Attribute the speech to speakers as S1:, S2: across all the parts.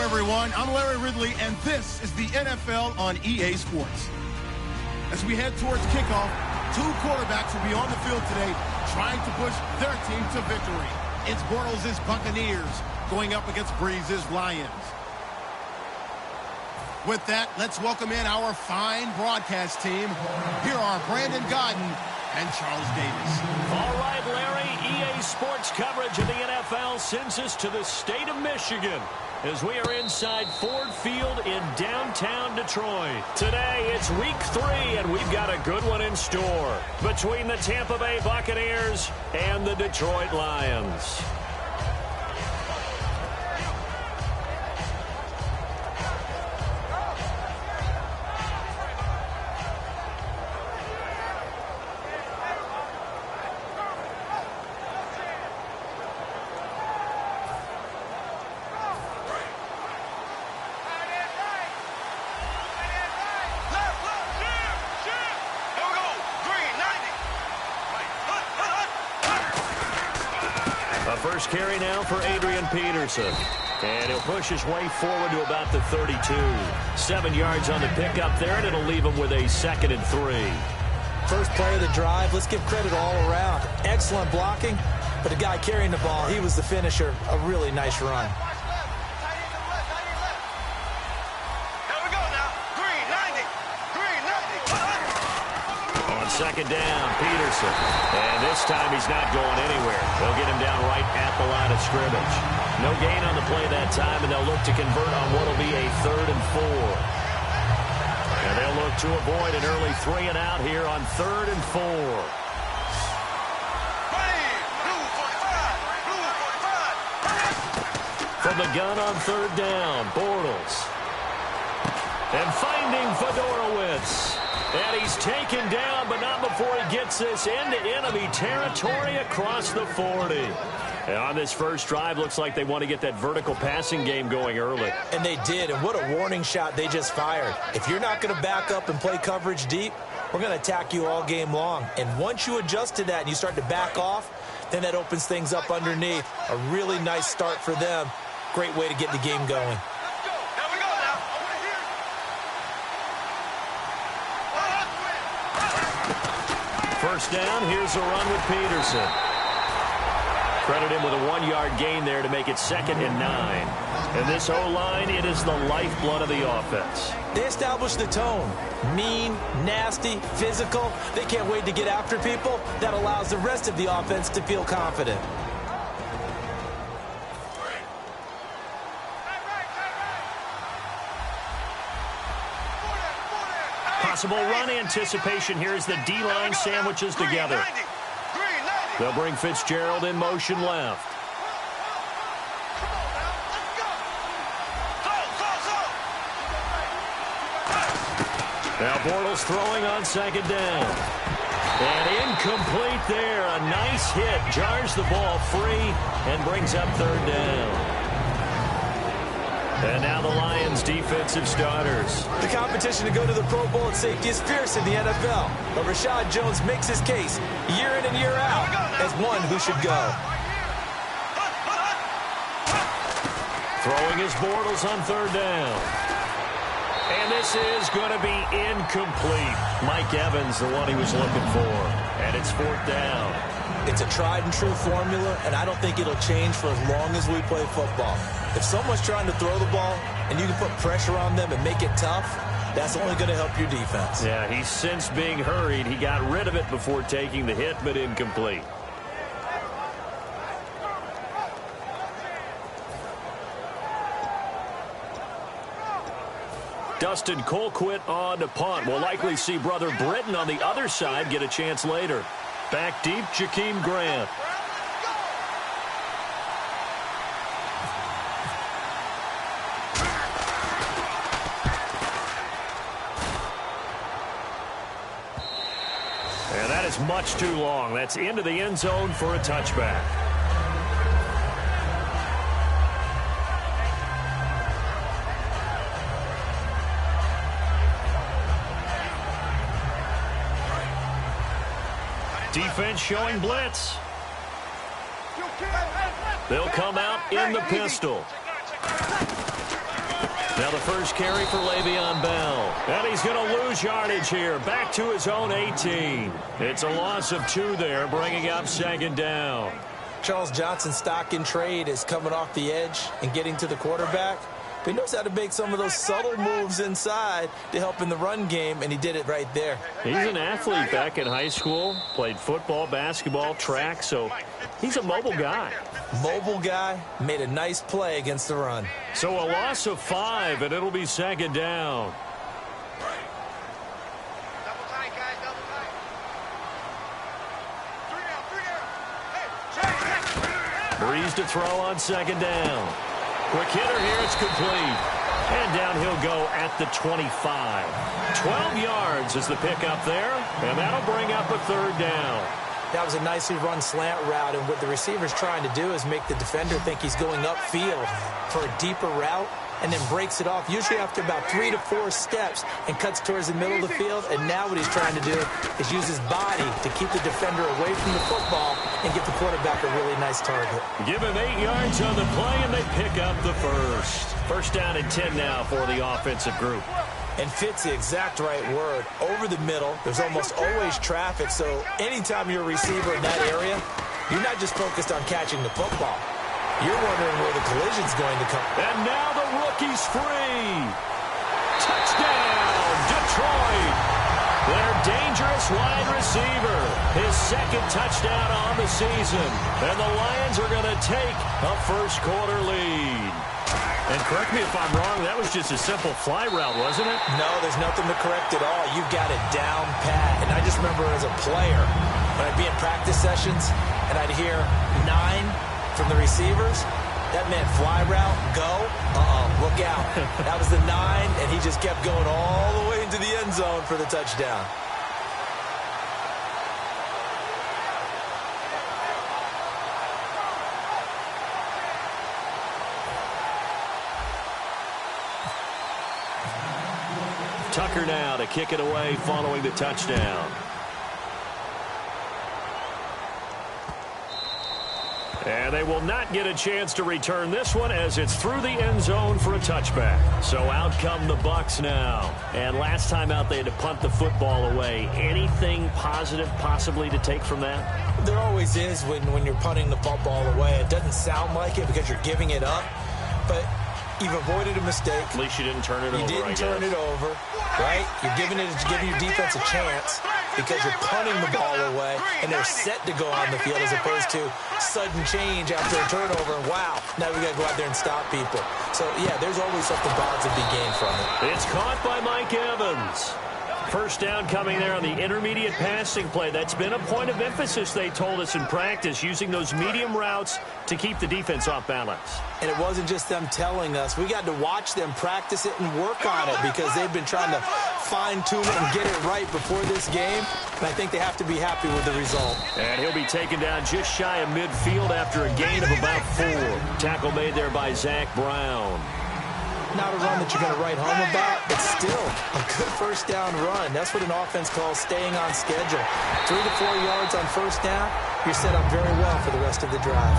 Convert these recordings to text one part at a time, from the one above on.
S1: everyone. I'm Larry Ridley, and this is the NFL on EA Sports. As we head towards kickoff, two quarterbacks will be on the field today trying to push their team to victory. It's Bortles' Buccaneers going up against Breeze's Lions. With that, let's welcome in our fine broadcast team. Here are Brandon Godden and Charles Davis.
S2: All right, Larry, EA Sports coverage of the NFL sends us to the state of Michigan as we are inside Ford Field in downtown Detroit. Today, it's week 3, and we've got a good one in store between the Tampa Bay Buccaneers and the Detroit Lions. First carry now for Adrian Peterson. And he'll push his way forward to about the 32. 7 yards on the pickup there, and it'll leave him with a 2nd and 3.
S3: First play of the drive, let's give credit all around. Excellent blocking, but the guy carrying the ball, he was the finisher. A really nice run.
S2: Second down, Peterson. And this time he's not going anywhere. They'll get him down right at the line of scrimmage. No gain on the play that time, and they'll look to convert on what will be a 3rd and 4. And they'll look to avoid an early 3 and out here on 3rd and 4. From the gun on 3rd down, Bortles. And finding Fedorowicz. And he's taken down, but not before he gets this into enemy territory across the 40. And on this first drive, looks like they want to get that vertical passing game going early.
S3: And they did, and what a warning shot they just fired. If you're not going to back up and play coverage deep, we're going to attack you all game long. And once you adjust to that and you start to back off, then that opens things up underneath. A really nice start for them. Great way to get the game going.
S2: First down, here's a run with Peterson. Credit him with a 1-yard gain there to make it 2nd and 9. And this O-line, it is the lifeblood of the offense.
S3: They establish the tone. Mean, nasty, physical. They can't wait to get after people. That allows the rest of the offense to feel confident.
S2: Possible run anticipation here as the D-line sandwiches together. They'll bring Fitzgerald in motion left. Now Bortles throwing on 2nd down. And incomplete there. A nice hit. Jars the ball free and brings up 3rd down. And now the Lions' defensive starters.
S3: The competition to go to the Pro Bowl at safety is fierce in the NFL. But Rashad Jones makes his case year in and year out as one who should go.
S2: Throwing his Bortles on 3rd down. And this is going to be incomplete. Mike Evans, the one he was looking for. And it's 4th down.
S3: It's a tried-and-true formula, and I don't think it'll change for as long as we play football. If someone's trying to throw the ball and you can put pressure on them and make it tough, that's only going to help your defense.
S2: Yeah, he's since being hurried. He got rid of it before taking the hit, but incomplete. Dustin Colquitt on to punt. We'll likely see brother Britton on the other side get a chance later. Back deep, Jakeem Grant. And that is much too long. That's into the end zone for a touchback. Defense showing blitz. They'll come out in the pistol. Now the first carry for Le'Veon Bell. And he's going to lose yardage here. Back to his own 18. It's a loss of 2 there, bringing up second down.
S3: Charles Johnson's stock in trade is coming off the edge and getting to the quarterback. But he knows how to make some of those subtle moves inside to help in the run game, and he did it right there.
S2: He's an athlete back in high school, played football, basketball, track, so he's a mobile guy.
S3: Mobile guy, made a nice play against the run.
S2: So a loss of 5, and it'll be second down.
S4: Double tight, guys, double tight. 3 down.
S2: Breeze to throw on second down. Quick hitter here, it's complete. And down he'll go at the 25. 12 yards is the pickup there, and that'll bring up a third down.
S3: That was a nicely run slant route, and what the receiver's trying to do is make the defender think he's going upfield for a deeper route, and then breaks it off, usually after about 3 to 4 steps, and cuts towards the middle of the field. And now what he's trying to do is use his body to keep the defender away from the football and give the quarterback a really nice target.
S2: Give him 8 yards on the play, and they pick up the first. First down and 10 now for the offensive group.
S3: And fit's the exact right word. Over the middle, there's almost always traffic, so anytime you're a receiver in that area, you're not just focused on catching the football. You're wondering where the collision's going to come.
S2: And now the rookie's free. Touchdown, Detroit. Their dangerous wide receiver. His second touchdown on the season. And the Lions are going to take a first-quarter lead. And correct me if I'm wrong, that was just a simple fly route, wasn't it?
S3: No, there's nothing to correct at all. You've got it down pat. And I just remember as a player, when I'd be in practice sessions, and I'd hear 9 from the receivers, that meant fly route, go, look out. That was the 9, and he just kept going all the way into the end zone for the touchdown.
S2: Tucker now to kick it away following the touchdown. And they will not get a chance to return this one as it's through the end zone for a touchback. So out come the Bucs now. And last time out they had to punt the football away. Anything positive possibly to take from that?
S3: There always is when you're punting the football away. It doesn't sound like it because you're giving it up, but you've avoided a mistake.
S2: At least you didn't turn it over.
S3: You didn't turn it over, right? You're giving your defense a chance because you're punting the ball away, and they're set to go on the field as opposed to sudden change after a turnover. And wow, now we got to go out there and stop people. So, yeah, there's always something positive to be gained from it.
S2: It's caught by Mike Evans. First down coming there on the intermediate passing play. That's been a point of emphasis, they told us in practice, using those medium routes to keep the defense off balance.
S3: And it wasn't just them telling us. We got to watch them practice it and work on it because they've been trying to fine-tune it and get it right before this game. And I think they have to be happy with the result.
S2: And he'll be taken down just shy of midfield after a gain of about 4. Tackle made there by Zach Brown.
S3: Not a run that you're going to write home about, but still a good first down run. That's what an offense calls staying on schedule. 3 to 4 yards on first down, you're set up very well for the rest of the drive.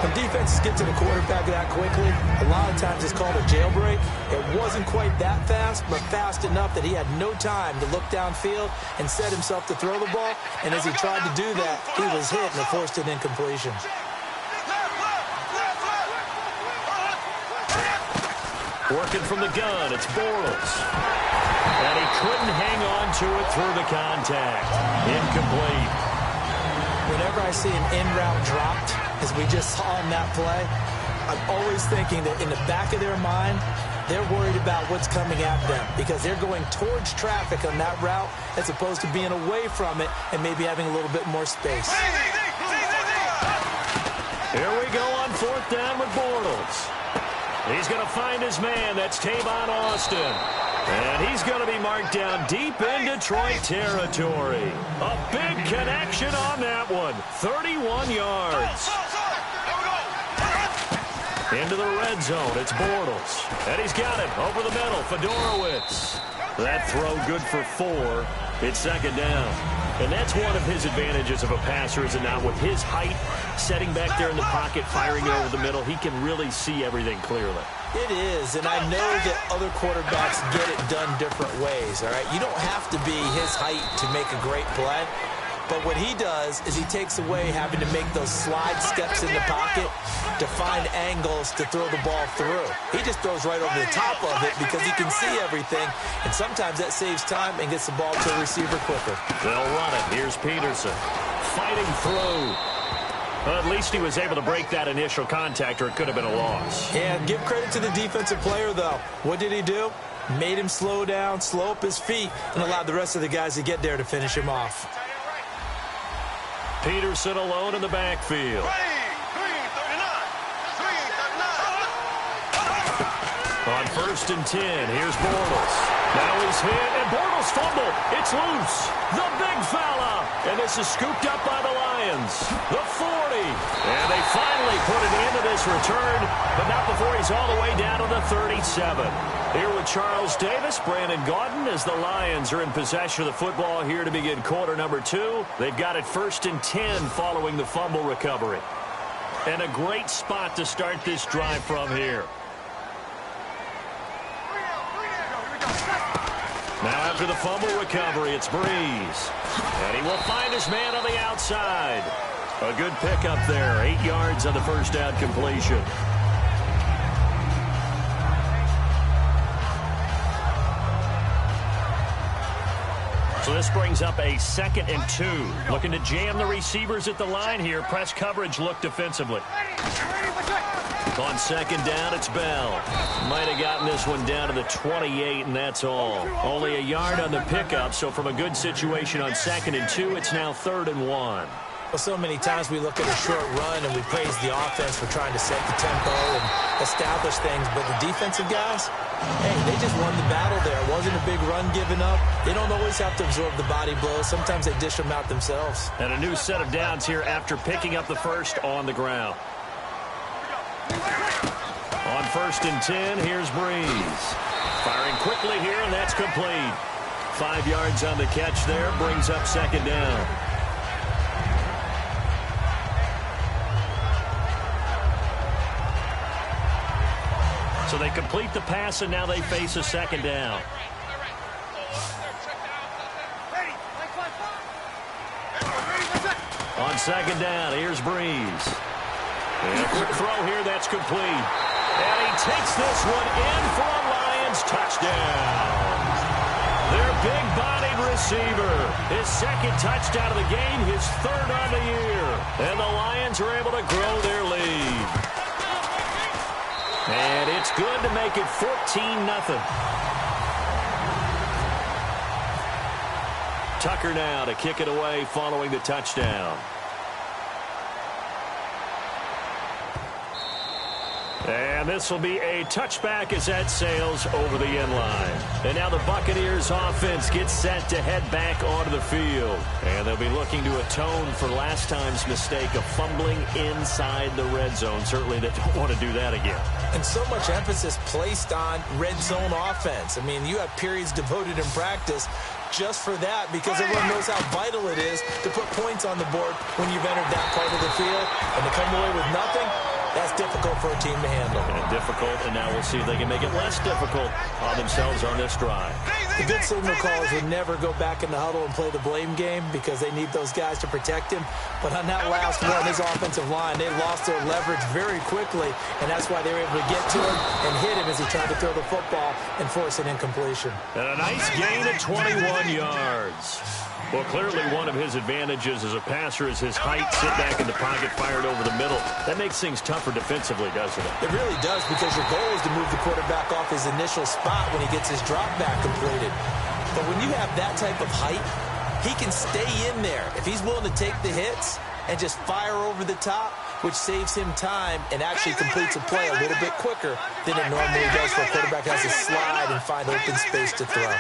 S3: When defenses get to the quarterback that quickly, a lot of times it's called a jailbreak. It wasn't quite that fast, but fast enough that he had no time to look downfield and set himself to throw the ball. And as he tried to do that, he was hit and forced an incompletion.
S2: Working from the gun, it's Bortles. And he couldn't hang on to it through the contact. Incomplete.
S3: Whenever I see an in-route dropped, as we just saw in that play, I'm always thinking that in the back of their mind, they're worried about what's coming at them because they're going towards traffic on that route as opposed to being away from it and maybe having a little bit more space.
S2: Here we go on fourth down with Bortles. He's going to find his man. That's Tavon Austin. And he's going to be marked down deep in Detroit territory. A big connection on that one. 31 yards. Into the red zone. It's Bortles. And he's got it over the middle. Fedorowicz. That throw good for 4. It's second down. And that's one of his advantages of a passer, is it not? With his height, setting back there in the pocket, firing it over the middle, he can really see everything clearly.
S3: It is, and I know that other quarterbacks get it done different ways, all right? You don't have to be his height to make a great play. But what he does is he takes away having to make those slide steps in the pocket to find angles to throw the ball through. He just throws right over the top of it because he can see everything, and sometimes that saves time and gets the ball to a receiver quicker.
S2: They'll run it. Here's Peterson fighting through. Well, at least he was able to break that initial contact, or it could have been a loss.
S3: Yeah, give credit to the defensive player, though. What did he do? Made him slow down, slow up his feet, and allowed the rest of the guys to get there to finish him off.
S2: Peterson alone in the backfield. On 1st and 10, here's Bortles. Now he's hit, and Bortles fumbled. It's loose. The big fella. And this is scooped up by the Lions. The 40. And they finally put an end to this return, but not before he's all the way down to the 37. Here with Charles Davis, Brandon Gaudin, as the Lions are in possession of the football here to begin quarter number 2. They've got it 1st and 10 following the fumble recovery. And a great spot to start this drive from here. Now after the fumble recovery, it's Breeze. And he will find his man on the outside. A good pickup there. 8 yards on the first down completion. So this brings up a 2nd and 2. Looking to jam the receivers at the line here. Press coverage look defensively. On 2nd down, it's Bell. Might have gotten this one down to the 28, and that's all. Only a yard on the pickup, so from a good situation on 2nd and 2, it's now 3rd and 1.
S3: Well, so many times we look at a short run and we praise the offense for trying to set the tempo and establish things, but the defensive guys, hey, they just won the battle there. It wasn't a big run given up. They don't always have to absorb the body blows. Sometimes they dish them out themselves.
S2: And a new set of downs here after picking up the first on the ground. On 1st and 10, here's Breeze. Firing quickly here, and that's complete. 5 yards on the catch there, brings up 2nd down. So they complete the pass, and now they face a 2nd down. On 2nd down, here's Breeze. And a quick throw here, that's complete. And he takes this one in for a Lions touchdown. Their big-bodied receiver. His 2nd touchdown of the game, his 3rd on the year. And the Lions are able to grow their lead. And it's good to make it 14-0. Tucker now to kick it away following the touchdown. And this will be a touchback as that sails over the end line. And now the Buccaneers offense gets set to head back onto the field. And they'll be looking to atone for last time's mistake of fumbling inside the red zone. Certainly they don't want to do that again.
S3: And so much emphasis placed on red zone offense. I mean, you have periods devoted in practice just for that, because everyone knows how vital it is to put points on the board when you've entered that part of the field. And to come away with nothing, that's difficult for a team to handle.
S2: And difficult, and now we'll see if they can make it less difficult on themselves on this drive.
S3: The good signal callers would never go back in the huddle and play the blame game because they need those guys to protect him. But on that last one, his offensive line, they lost their leverage very quickly, and that's why they were able to get to him and hit him as he tried to throw the football and force an incompletion.
S2: And a nice gain of 21 yards. Well, clearly one of his advantages as a passer is his height, sit back in the pocket, fired over the middle. That makes things tougher defensively, doesn't it?
S3: It really does, because your goal is to move the quarterback off his initial spot when he gets his drop back completed. But when you have that type of height, he can stay in there if he's willing to take the hits and just fire over the top, which saves him time and actually completes a play a little bit quicker than it normally does for a quarterback has to slide and find open space to throw.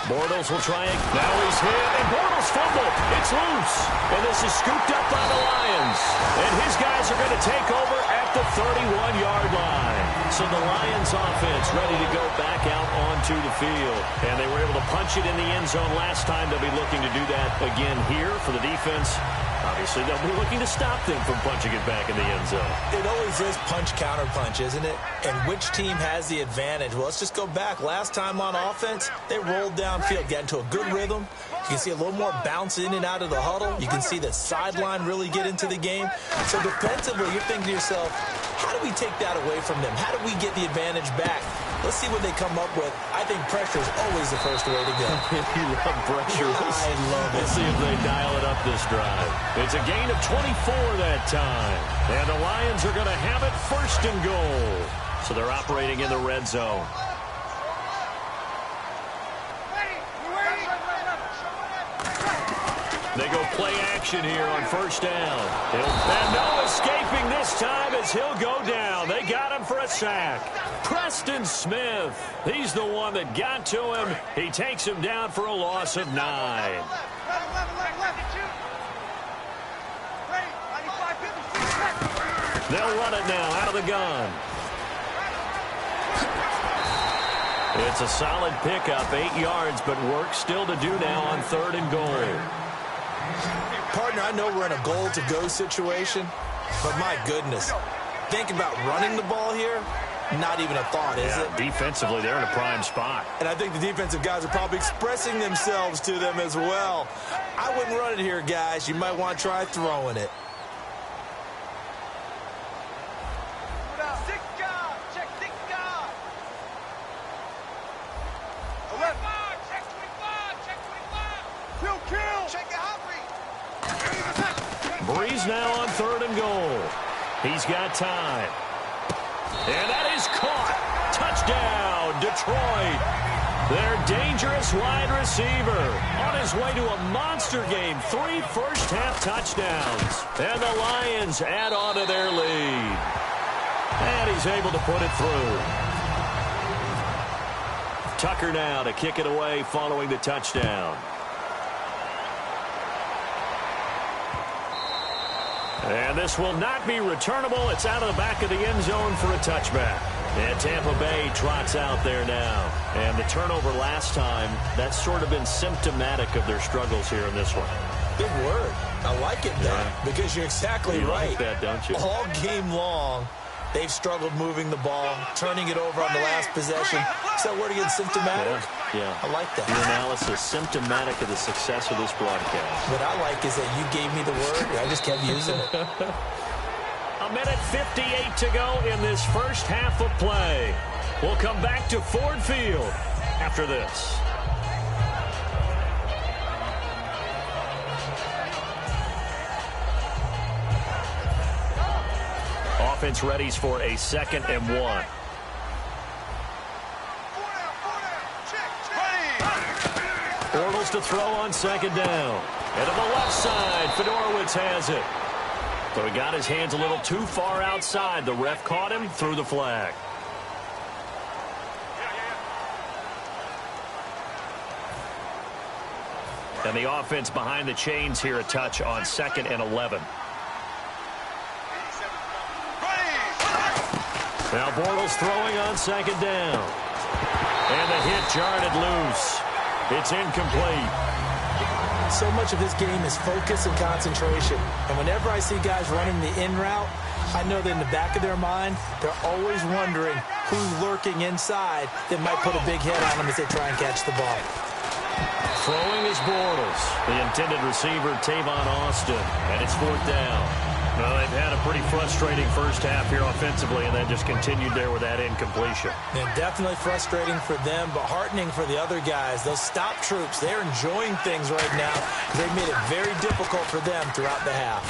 S2: Bortles will try it. Now he's hit, and Bortles fumbled. It's loose. And this is scooped up by the Lions. And his guys are going to take over at the 31-yard line. So the Lions offense ready to go back out onto the field. And they were able to punch it in the end zone last time. They'll be looking to do that again here for the defense. Obviously, they'll be looking to stop them from punching it back in the end zone.
S3: It always is punch-counter-punch, isn't it? And which team has the advantage? Well, let's just go back. Last time on offense, they rolled downfield, got into a good rhythm. You can see a little more bounce in and out of the huddle. You can see the sideline really get into the game. So defensively, you're thinking to yourself, how do we take that away from them? How do we get the advantage back? Let's see what they come up with. I think pressure is always the first way to go.
S2: You love pressure.
S3: I love it.
S2: Let's see if they dial it up this drive. It's a gain of 24 that time. And the Lions are going to have it first and goal. So they're operating in the red zone. They go play action here on first down. And no escaping this time as he'll go down. They got him for a sack. Preston Smith, he's the one that got to him. He takes him down for a loss of 9. They'll run it now out of the gun. It's a solid pickup, 8 yards, but work still to do now on 3rd and goal.
S3: Partner, I know we're in a goal-to-go situation, but my goodness, think about running the ball here, not even a thought, is it?
S2: Defensively, they're in a prime spot.
S3: And I think the defensive guys are probably expressing themselves to them as well. I wouldn't run it here, guys. You might want to try throwing it.
S2: Breeze now on 3rd and goal. He's got time. And that is caught. Touchdown, Detroit. Their dangerous wide receiver on his way to a monster game. 3 first-half touchdowns. And the Lions add on to their lead. And he's able to put it through. Tucker now to kick it away following the touchdown. And this will not be returnable. It's out of the back of the end zone for a touchback. And Tampa Bay trots out there now. And the turnover last time, that's sort of been symptomatic of their struggles here in this one.
S3: Good word. I like it, though, because you're exactly right.
S2: You like that, don't you?
S3: All game long, they've struggled moving the ball, turning it over on the last possession. Is that word again, symptomatic?
S2: Yeah.
S3: I like that.
S2: Your analysis, symptomatic of the success of this broadcast.
S3: What I like is that you gave me the word, and I just kept using it.
S2: A minute 58 to go in this first half of play. We'll come back to Ford Field after this. Offense readies for a 2nd and 1. Bortles to throw on 2nd down. And to the left side, Fedorowicz has it. So he got his hands a little too far outside. The ref caught him, threw the flag. And the offense behind the chains here, a touch on 2nd and 11. Now Bortles throwing on 2nd down. And the hit jarred it loose. It's incomplete.
S3: So much of this game is focus and concentration. And whenever I see guys running the in route, I know that in the back of their mind, they're always wondering who's lurking inside that might put a big hit on them as they try and catch the ball.
S2: Throwing is Bortles. The intended receiver, Tavon Austin. And it's 4th down. Well, they've had a pretty frustrating first half here offensively, and then just continued there with that incompletion.
S3: Yeah, definitely frustrating for them, but heartening for the other guys. Those stop troops, they're enjoying things right now. They've made it very difficult for them throughout the half.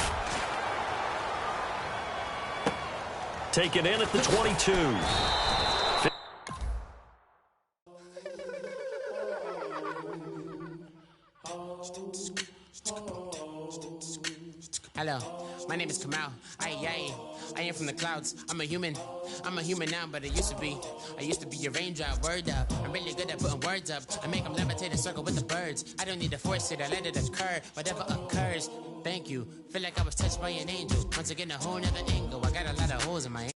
S2: Taken in at the 22.
S5: Hello, my name is Kamal. I am from the clouds. I'm a human now, but I used to be a raindrop. Word up, I'm really good at putting words up. I make them levitate and circle with the birds. I don't need to force it, I let it occur. Whatever occurs, thank you. Feel like I was touched by an angel. Once again, a whole nother angle. I got a lot of holes in my